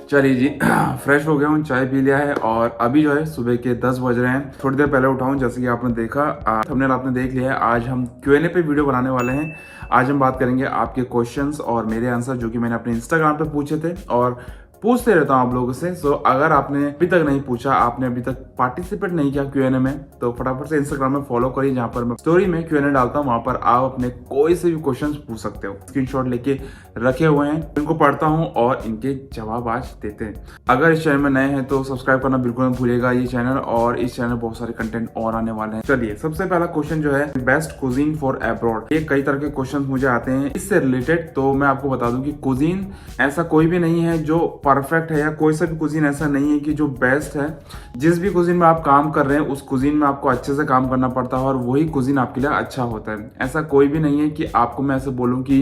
चलिए जी फ्रेश हो गया हूँ, चाय पी लिया है और अभी जो है सुबह के 10 बज रहे हैं। थोड़ी देर पहले उठा हूँ, जैसे कि आपने देखा थंबनेल आपने देख लिया है। आज हम Q&A पे वीडियो बनाने वाले हैं। आज हम बात करेंगे आपके क्वेश्चंस और मेरे आंसर जो कि मैंने अपने इंस्टाग्राम पे पूछे थे और पूछते रहता हूँ आप लोगों से। सो अगर आपने अभी तक नहीं पूछा, आपने अभी तक पार्टिसिपेट नहीं किया Q&A में, तो फटाफट से इंस्टाग्राम में फॉलो करिए, जहाँ पर मैं स्टोरी में Q&A डालता हूँ। वहां पर आप अपने कोई से भी क्वेश्चंस पूछ सकते हो। स्क्रीनशॉट लेके रखे हुए हैं, इनको पढ़ता हूँ और इनके जवाब आज देते हैं। अगर इस चैनल में नए हैं तो सब्सक्राइब करना बिल्कुल मत भूलिएगा ये चैनल, और इस चैनल में बहुत सारे कंटेंट और आने वाले हैं। चलिए, सबसे पहला क्वेश्चन जो है बेस्ट कुजीन फॉर अब्रॉड। ये कई तरह के क्वेश्चन मुझे आते हैं इससे रिलेटेड, तो मैं आपको बता दूं कि कुजीन ऐसा कोई भी नहीं है जो परफेक्ट है, या कोई सा भी कुजीन ऐसा नहीं है कि जो बेस्ट है। जिस भी कुजीन में आप काम कर रहे हैं उस कुजीन में आपको अच्छे से काम करना पड़ता है और वही कुजीन आपके लिए अच्छा होता है। ऐसा कोई भी नहीं है कि आपको मैं ऐसे बोलूं कि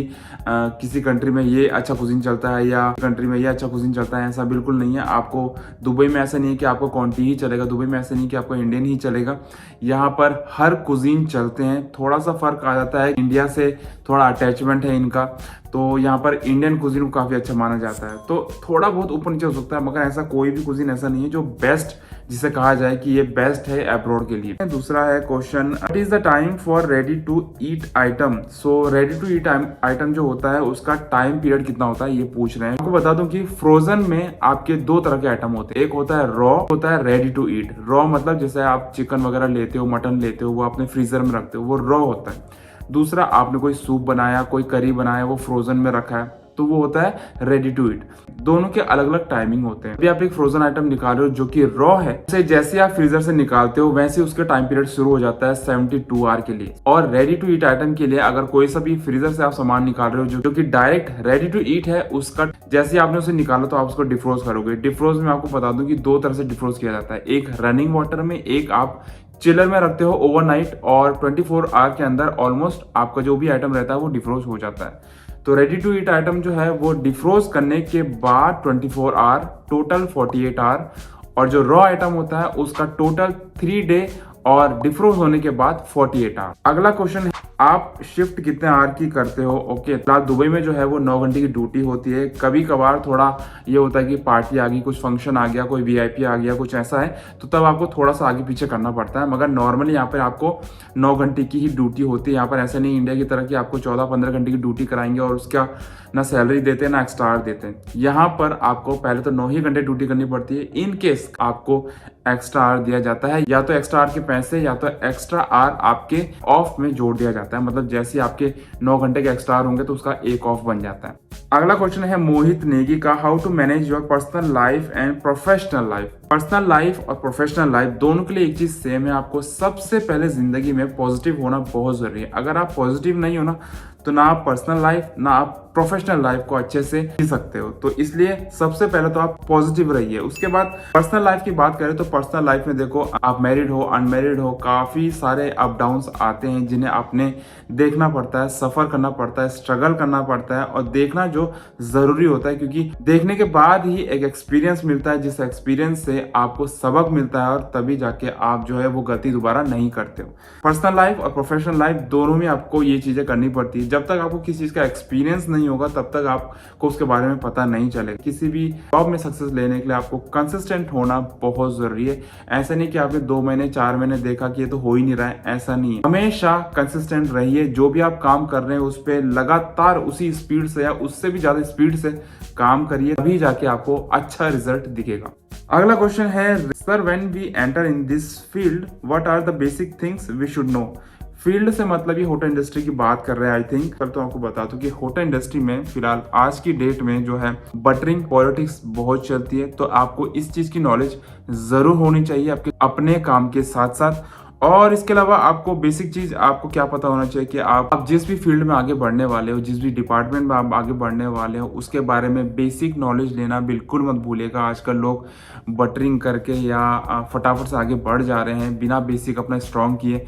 किसी कंट्री में ये अच्छा कुजीन चलता है या कंट्री में ये अच्छा कुजीन चलता है, ऐसा बिल्कुल नहीं है। आपको दुबई में ऐसा नहीं है कि आपको कॉन्टी ही चलेगा, दुबई में ऐसा नहीं है कि आपको इंडियन ही चलेगा। यहाँ पर हर कुजीन चलते हैं। थोड़ा सा फर्क आ जाता है, इंडिया से थोड़ा अटैचमेंट है इनका, तो यहाँ पर इंडियन कुजीन को काफी अच्छा माना जाता है। तो थोड़ा बहुत ऊपर नीचे हो सकता है, मगर ऐसा कोई भी कुजीन ऐसा नहीं है जो बेस्ट, जिसे कहा जाए कि ये बेस्ट है अब्रॉड के लिए। दूसरा है question, what is the time for ready to eat item. So ready to eat item जो होता है उसका टाइम पीरियड कितना होता है, ये पूछ रहे हैं। आपको बता दूं कि फ्रोजन में आपके दो तरह के आइटम होते हैं। एक होता है रॉ, होता है रेडी टू ईट। रॉ मतलब जैसे आप चिकन वगैरह लेते हो, मटन लेते हो, वो अपने फ्रीजर में रखते हो, वो रॉ होता है। दूसरा, आपने कोई सूप बनाया, कोई करी बनाया, वो फ्रोजन में रखा है, तो वो होता है रेडी टू ईट। दोनों के अलग अलग टाइमिंग होते हैं। अभी आप एक फ्रोजन आइटम निकाल रहे हो जो कि रॉ है, उसे जैसे आप फ्रीजर से निकालते हो वैसे उसके टाइम पीरियड शुरू हो जाता है 72 आवर के लिए। और रेडी टू ईट आइटम के लिए अगर कोई सा भी फ्रीजर से आप सामान निकाल रहे हो जो कि डायरेक्ट रेडी टू ईट है, उसका जैसे आपने उसे निकाला तो आप उसको डिफ्रोज करोगे। डिफ्रोज में आपको बता दूं कि दो तरह से डिफ्रोज किया जाता है, एक रनिंग वाटर में, एक आप चिलर में रखते हो ओवरनाइट, और 24 आवर के अंदर ऑलमोस्ट आपका जो भी आइटम रहता है वो डिफ्रोज हो जाता है। तो रेडी टू ईट आइटम जो है वो डिफ्रोज करने के बाद 24 आवर, टोटल 48 आवर, और जो रॉ आइटम होता है उसका टोटल 3 डे और डिफ्रोज होने के बाद 48 आवर। अगला क्वेश्चन है, आप शिफ्ट कितने आवर की करते हो। ओके, फिलहाल दुबई में जो है वो 9 घंटे की ड्यूटी होती है। कभी कभार थोड़ा ये होता है कि पार्टी आ गई, कुछ फंक्शन आ गया, कोई वीआईपी आ गया, कुछ ऐसा है, तो तब आपको थोड़ा सा आगे पीछे करना पड़ता है। मगर नॉर्मली यहाँ पर आपको 9 घंटे की ही ड्यूटी होती है। यहाँ पर ऐसा नहीं इंडिया की तरह कि आपको 14-15 घंटे की ड्यूटी कराएंगे और उसका ना सैलरी देते हैं ना एक्स्ट्रा आवर देते हैं। यहाँ पर आपको पहले तो 9 ही घंटे ड्यूटी करनी पड़ती है। इन केस आपको एक्स्ट्रा आवर दिया जाता है, या तो एक्स्ट्रा आवर के पैसे या तो एक्स्ट्रा आवर आपके ऑफ में जोड़ दिया जाता है। मतलब जैसे आपके 9 घंटे के एक्स्ट्रा आवर होंगे तो उसका एक ऑफ बन जाता है। अगला क्वेश्चन है मोहित नेगी का, how to manage your personal life and professional life. Personal life और प्रोफेशनल लाइफ दोनों के लिए एक चीज सेम है, आपको सबसे पहले जिंदगी में पॉजिटिव होना बहुत जरूरी है। अगर आप पॉजिटिव नहीं हो ना, तो ना आप पर्सनल लाइफ ना आप प्रोफेशनल लाइफ को अच्छे से जी सकते हो। तो इसलिए सबसे पहले तो आप पॉजिटिव रहिए। उसके बाद पर्सनल लाइफ की बात करें तो पर्सनल लाइफ में देखो, आप मैरिड हो, अनमैरिड हो, काफी सारे अप डाउन्स आते हैं जिन्हें आपने देखना पड़ता है, सफर करना पड़ता है, स्ट्रगल करना पड़ता है, और देखना जो जरूरी होता है, क्योंकि देखने के बाद ही एक एक्सपीरियंस मिलता है, जिस एक्सपीरियंस से आपको सबक मिलता है और तभी जाके आप जो है वो गलती दोबारा नहीं करते हो। पर्सनल लाइफ और प्रोफेशनल लाइफ दोनों में आपको ये चीजें करनी पड़ती है। जब तक आपको किसी चीज का एक्सपीरियंस नहीं होगा तब तक आपको उसके बारे में पता नहीं चलेगा। किसी भी जॉब में सक्सेस लेने के लिए आपको कंसिस्टेंट होना बहुत जरूरी है। ऐसा नहीं कि आपने 2 महीने 4 महीने देखा कि ये तो हो ही नहीं रहा है, ऐसा नहीं है। हमेशा कंसिस्टेंट रहिए। जो भी आप काम कर रहे हैं उस पर लगातार उसी स्पीड से या उससे भी ज्यादा स्पीड से काम करिए, तभी जाके आपको अच्छा रिजल्ट दिखेगा। अगला क्वेश्चन है, sir when we enter in this field what are the basic things we should know. Field से मतलब ये होटल इंडस्ट्री की बात कर रहे हैं आई थिंक। पर तो आपको बता दूं कि होटल इंडस्ट्री में फिलहाल आज की डेट में जो है बटरिंग पॉलिटिक्स बहुत चलती है। तो आपको इस चीज की नॉलेज जरूर होनी चाहिए आपके अपने काम के साथ साथ। और इसके अलावा आपको बेसिक चीज आपको क्या पता होना चाहिए कि आप जिस भी फील्ड में आगे बढ़ने वाले हो, जिस भी डिपार्टमेंट में आप आगे बढ़ने वाले हो, उसके बारे में बेसिक नॉलेज लेना बिल्कुल मत भूलिएगा। आजकल लोग बटरिंग करके या फटाफट से आगे बढ़ जा रहे हैं बिना बेसिक अपना स्ट्रॉन्ग किए।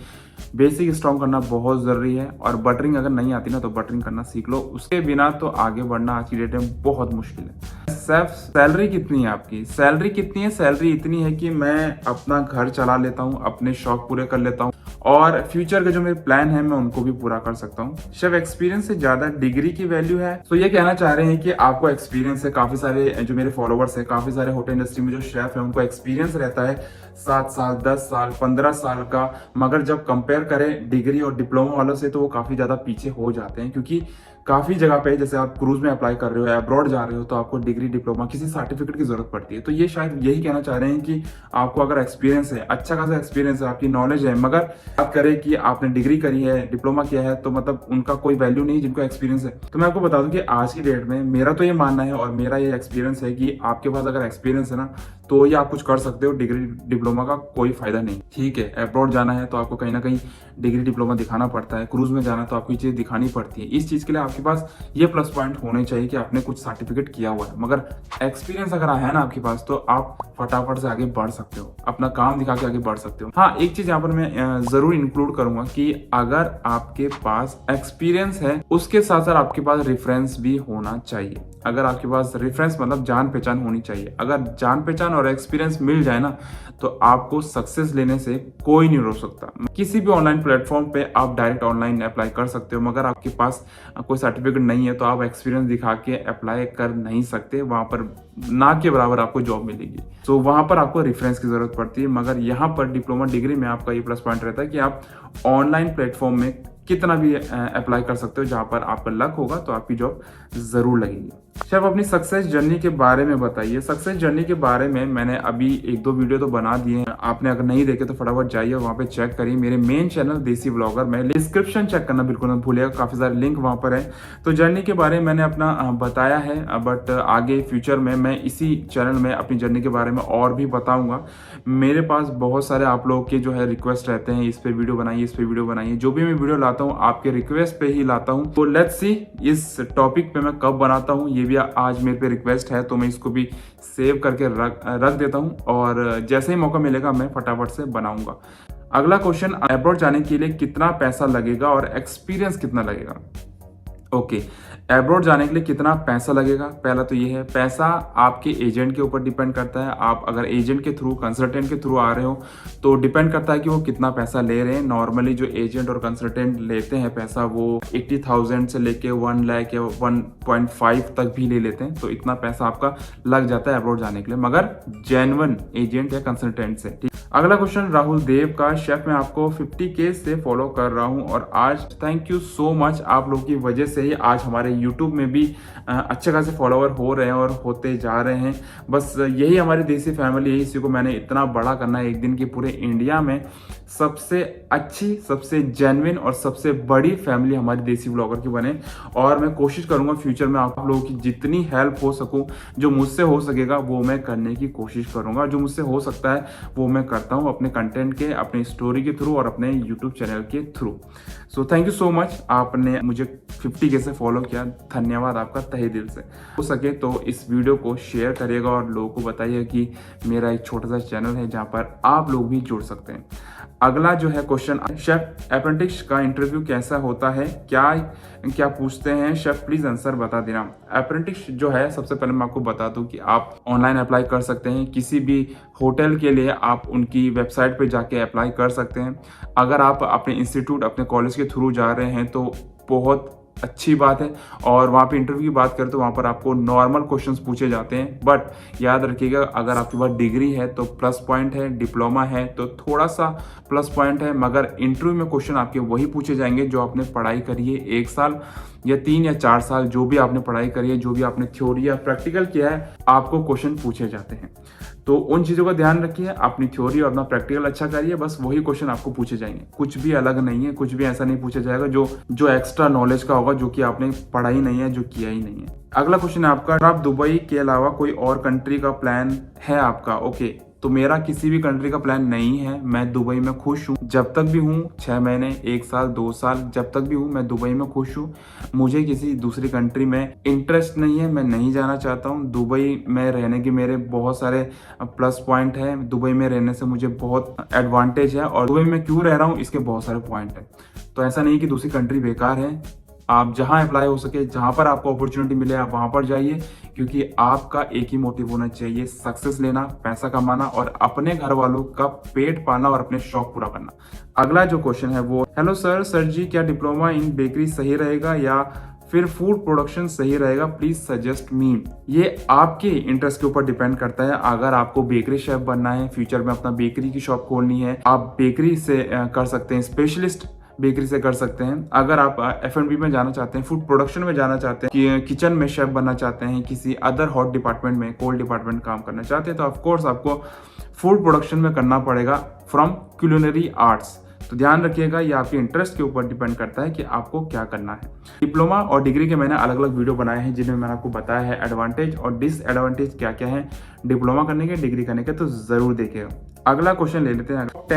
बेसिक स्ट्रॉन्ग करना बहुत जरूरी है, और बटरिंग अगर नहीं आती ना तो बटरिंग करना सीख लो। उसके बिना तो आगे बढ़ना आज की डेट में बहुत मुश्किल है। सैलरी कितनी है आपकी? सैलरी कितनी है? सैलरी इतनी है कि मैं अपना घर चला लेता हूँ, अपने शौक पूरे कर लेता हूँ, और फ्यूचर के जो मेरे प्लान है मैं उनको भी पूरा कर सकता हूँ। सिर्फ एक्सपीरियंस से ज्यादा डिग्री की वैल्यू है। तो ये कहना चाह रहे हैं कि आपको एक्सपीरियंस है, काफी सारे जो मेरे फॉलोवर्स है, काफी सारे होटल इंडस्ट्री में जो शेफ है उनको एक्सपीरियंस रहता है 7 साल, 10 साल, 15 साल का, मगर जब कंपेयर करें डिग्री और डिप्लोमा वालों से तो वो काफी ज्यादा पीछे हो जाते हैं। क्योंकि काफी जगह पे जैसे आप क्रूज में अप्लाई कर रहे हो, अब्रॉड जा रहे हो, तो आपको डिग्री, डिप्लोमा, किसी सर्टिफिकेट की जरूरत पड़ती है। तो ये शायद यही कहना चाह रहे हैं कि आपको अगर एक्सपीरियंस है, अच्छा खासा एक्सपीरियंस है, आपकी नॉलेज है, मगर बात करें कि आपने डिग्री करी है, डिप्लोमा किया है, तो मतलब उनका कोई वैल्यू नहीं जिनको एक्सपीरियंस है। तो मैं आपको बता दूं कि आज की डेट में मेरा तो ये मानना है और मेरा ये एक्सपीरियंस है कि आपके पास अगर एक्सपीरियंस है ना तो ये आप कुछ कर सकते हो। डिग्री डिप्लोमा का कोई फायदा नहीं। ठीक है, अब्रॉड जाना है तो आपको कहीं ना कहीं डिग्री डिप्लोमा दिखाना पड़ता है, क्रूज में जाना तो आपको ये चीज दिखानी पड़ती है। इस चीज के लिए आपके पास ये प्लस पॉइंट होने चाहिए कि आपने कुछ सर्टिफिकेट किया हुआ है, मगर एक्सपीरियंस अगर है ना आपके पास तो आप फटाफट से आगे बढ़ सकते हो, अपना काम दिखा के आगे बढ़ सकते हो। हाँ, एक चीज यहाँ पर मैं जरूर इंक्लूड करूंगा कि अगर आपके पास एक्सपीरियंस है उसके साथ साथ आपके पास रेफरेंस भी होना चाहिए। अगर आपके पास रेफरेंस मतलब जान पहचान होनी चाहिए। अगर जान पहचान और एक्सपीरियंस मिल जाए ना तो आपको सक्सेस लेने से कोई नहीं रोक सकता। किसी भी ऑनलाइन प्लेटफॉर्म पे आप डायरेक्ट ऑनलाइन अप्लाई कर सकते हो, मगर आपके पास कोई सर्टिफिकेट नहीं है तो आप एक्सपीरियंस दिखा के अप्लाई कर नहीं सकते। वहां पर ना के बराबर आपको जॉब मिलेगी। तो वहां पर आपको रेफरेंस की जरूरत पड़ती है। मगर यहाँ पर डिप्लोमा डिग्री में आपका ये प्लस पॉइंट रहता है कि आप ऑनलाइन प्लेटफॉर्म में कितना भी अप्लाई कर सकते हो, जहां पर आपका लक होगा तो आपकी जॉब जरूर लगेगी। सिर्फ अपनी सक्सेस जर्नी के बारे में बताइए। सक्सेस जर्नी के बारे में मैंने अभी 1-2 वीडियो तो बना दिए हैं, आपने अगर नहीं देखे तो फटाफट जाइए वहां पे चेक करिए। मेरे मेन चैनल देसी ब्लॉगर में डिस्क्रिप्शन चेक करना बिल्कुल मत भूलिएगा, काफी सारे लिंक वहां पर है। तो जर्नी के बारे में मैंने अपना बताया है, बट आगे फ्यूचर में मैं इसी चैनल में अपनी जर्नी के बारे में और भी बताऊंगा। मेरे पास बहुत सारे आप लोग के जो है रिक्वेस्ट रहते हैं, इस पे वीडियो बनाइए, इस पे वीडियो बनाइए। जो भी मैं वीडियो लाता हूँ आपके रिक्वेस्ट पे ही लाता हूँ। तो लेट्स सी इस टॉपिक पे मैं कब बनाता हूँ, ये भी आज मेरे पे रिक्वेस्ट है, तो मैं इसको भी सेव करके रख देता हूँ और जैसे ही मौका मिलेगा मैं फटाफट से बनाऊंगा। अगला क्वेश्चन, अब्रॉड जाने के लिए कितना पैसा लगेगा और एक्सपीरियंस कितना लगेगा? ओके, अब्रॉड जाने के लिए कितना पैसा लगेगा? पहला तो ये है, पैसा आपके एजेंट के ऊपर डिपेंड करता है। आप अगर एजेंट के थ्रू, कंसल्टेंट के थ्रू आ रहे हो तो डिपेंड करता है कि वो कितना पैसा ले रहे हैं। नॉर्मली जो एजेंट और कंसल्टेंट लेते हैं पैसा वो 80,000 से लेके 1 लाख या 1.5 तक भी ले लेते हैं। तो इतना पैसा आपका लग जाता है अब्रॉड जाने के लिए, मगर जेन्युइन एजेंट या कंसल्टेंट से। ठीक। अगला क्वेश्चन राहुल देव का, शेफ मैं आपको 50K से फॉलो कर रहा हूं और आज थैंक यू सो मच, आप लोगों की वजह से ही आज हमारे YouTube में भी अच्छे खासे फॉलोवर हो रहे हैं और होते जा रहे हैं। बस यही हमारी देसी फैमिली है, इसी को मैंने इतना बड़ा करना है एक दिन की पूरे इंडिया में सबसे अच्छी, सबसे जेन्युइन और सबसे बड़ी फैमिली हमारी देसी ब्लॉगर की बने। और मैं कोशिश करूंगा फ्यूचर में आप लोगों की जितनी हेल्प हो सकूं, जो मुझसे हो सकेगा वो मैं करने की कोशिश करूंगा। जो मुझसे हो सकता है वो मैं करता हूं अपने कंटेंट के, अपनी स्टोरी के थ्रू और अपने यूट्यूब चैनल के through. So thank you so much, आपने मुझे 50K से फॉलो किया, धन्यवाद आपका तहे दिल से। हो सके तो इस वीडियो को शेयर करिएगा और लोगों को बताइए कि मेरा एक छोटा सा चैनल है जहां पर आप लोग भी जुड़ सकते हैं। अगला जो है क्वेश्चन, शेफ अप्रेंटिस का इंटरव्यू कैसा होता है, क्या पूछते हैं शेफ, प्लीज आंसर बता देना। अप्रेंटिस जो है, सबसे पहले मैं आपको बता दूं कि आप ऑनलाइन अप्लाई कर सकते हैं। किसी भी होटल के लिए आप उनकी वेबसाइट पे जाके अप्लाई कर सकते हैं। अगर आप अपने इंस्टीट्यूट, अपने कॉलेज के थ्रू जा रहे हैं तो बहुत अच्छी बात है। और वहाँ पे इंटरव्यू की बात करें तो वहाँ पर आपको नॉर्मल क्वेश्चंस पूछे जाते हैं, बट याद रखिएगा अगर आपके पास डिग्री है तो प्लस पॉइंट है, डिप्लोमा है तो थोड़ा सा प्लस पॉइंट है, मगर इंटरव्यू में क्वेश्चन आपके वही पूछे जाएंगे जो आपने पढ़ाई करी है 1 साल या 3 या 4 साल, जो भी आपने पढ़ाई करी है, जो भी आपने थ्योरी या प्रैक्टिकल किया है, आपको क्वेश्चन पूछे जाते हैं। तो उन चीज़ों का ध्यान रखिए, अपनी थ्योरी और अपना प्रैक्टिकल अच्छा करिए, बस वही क्वेश्चन आपको पूछे जाएंगे। कुछ भी अलग नहीं है, कुछ भी ऐसा नहीं पूछा जाएगा जो एक्स्ट्रा नॉलेज का होगा, जो कि आपने पढ़ाई नहीं है, जो किया ही नहीं है। अगला क्वेश्चन है आपका, आप दुबई के अलावा कोई और कंट्री का प्लान है आपका? ओके, तो मेरा किसी भी कंट्री का प्लान नहीं है। मैं दुबई में खुश हूँ, जब तक भी हूँ, 6 महीने, 1 साल, 2 साल, जब तक भी हूँ मैं दुबई में खुश हूँ। मुझे किसी दूसरी कंट्री में इंटरेस्ट नहीं है, मैं नहीं जाना चाहता हूँ। दुबई में रहने के मेरे बहुत सारे प्लस पॉइंट है, दुबई में रहने से मुझे बहुत एडवांटेज है और दुबई में क्यों रह रहा हूँ इसके बहुत सारे पॉइंट है। तो ऐसा नहीं कि दूसरी कंट्री बेकार है, आप जहां अप्लाई हो सके, जहां पर आपको अपॉर्चुनिटी मिले आप वहां पर जाइए, क्योंकि आपका एक ही मोटिव होना चाहिए, सक्सेस लेना, पैसा कमाना और अपने घर वालों का पेट पालना और अपने शौक पूरा करना। अगला जो क्वेश्चन है वो, हेलो सर जी क्या डिप्लोमा इन बेकरी सही रहेगा या फिर फूड प्रोडक्शन सही रहेगा, प्लीज सजेस्ट मी। ये आपके इंटरेस्ट के ऊपर डिपेंड करता है। अगर आपको बेकरी शेफ बनना है, फ्यूचर में अपना बेकरी की शॉप खोलनी है, आप बेकरी से कर सकते हैं, स्पेशलिस्ट बेकरी से कर सकते हैं। अगर आप F&B में जाना चाहते हैं, फूड प्रोडक्शन में जाना चाहते हैं, कि किचन में शेफ बनना चाहते हैं, किसी अदर हॉट डिपार्टमेंट में, कोल्ड डिपार्टमेंट काम करना चाहते हैं, तो ऑफकोर्स आपको फूड प्रोडक्शन में करना पड़ेगा फ्रॉम क्यूलिनरी आर्ट्स। तो ध्यान रखिएगा, ये आपके इंटरेस्ट के ऊपर डिपेंड करता है कि आपको क्या करना है। डिप्लोमा और डिग्री के मैंने अलग अलग वीडियो बनाए हैं जिनमें मैंने आपको बताया है एडवांटेज और डिसएडवांटेज क्या क्या है डिप्लोमा करने के, डिग्री करने के, तो जरूर देखिएगा। अगला क्वेश्चन ले लेते हैं, टॉप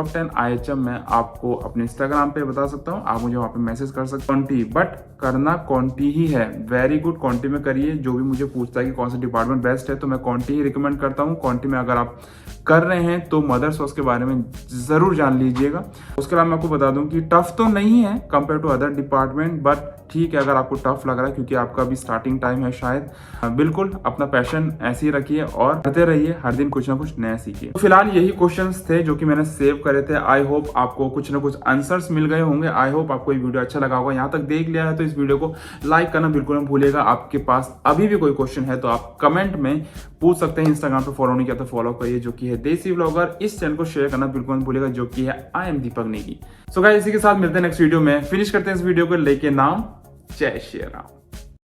10 IHM मैं आपको अपने इंस्टाग्राम पे बता सकता हूँ, आप मुझे वहाँ पे मैसेज कर सकते हैं। क्वांटी, बट करना क्वांटी ही है, वेरी गुड, क्वांटी में करिए। जो भी मुझे पूछता है कि कौन सा डिपार्टमेंट बेस्ट है तो मैं क्वांटी ही रिकमेंड करता हूँ। क्वांटी में अगर आप कर रहे हैं तो मदर सॉस के बारे में जरूर जान लीजिएगा। उसके अलावा मैं आपको बता दूं कि टफ तो नहीं है compare to other department, but ठीक है अगर आपको टफ लग रहा है क्योंकि आपका भी स्टार्टिंग टाइम है शायद, बिल्कुल अपना पैशन ऐसे ही रखिए और करते रहिए, हर दिन कुछ ना कुछ नया सीखिए। तो फिलहाल यही क्वेश्चंस थे जो कि मैंने सेव करे थे। आई होप आपको कुछ ना कुछ आंसर्स मिल गए होंगे। आई होप आपको ये वीडियो अच्छा लगा होगा। यहाँ तक देख लिया है तो इस वीडियो को लाइक करना बिल्कुल मत भूलिएगा। आपके पास अभी भी कोई क्वेश्चन है तो आप कमेंट में पूछ सकते हैं। इंस्टाग्राम पे फॉलो नहीं किया तो फॉलो करिए, जो कि है देसी व्लॉगर। इस चैनल को शेयर करना बिल्कुल मत भूलिएगा, जो कि है I am Deepak Negi. So guys, इसी के साथ मिलते हैं नेक्स्ट वीडियो में। फिनिश करते हैं इस वीडियो को लेके नाम जय श्री राम।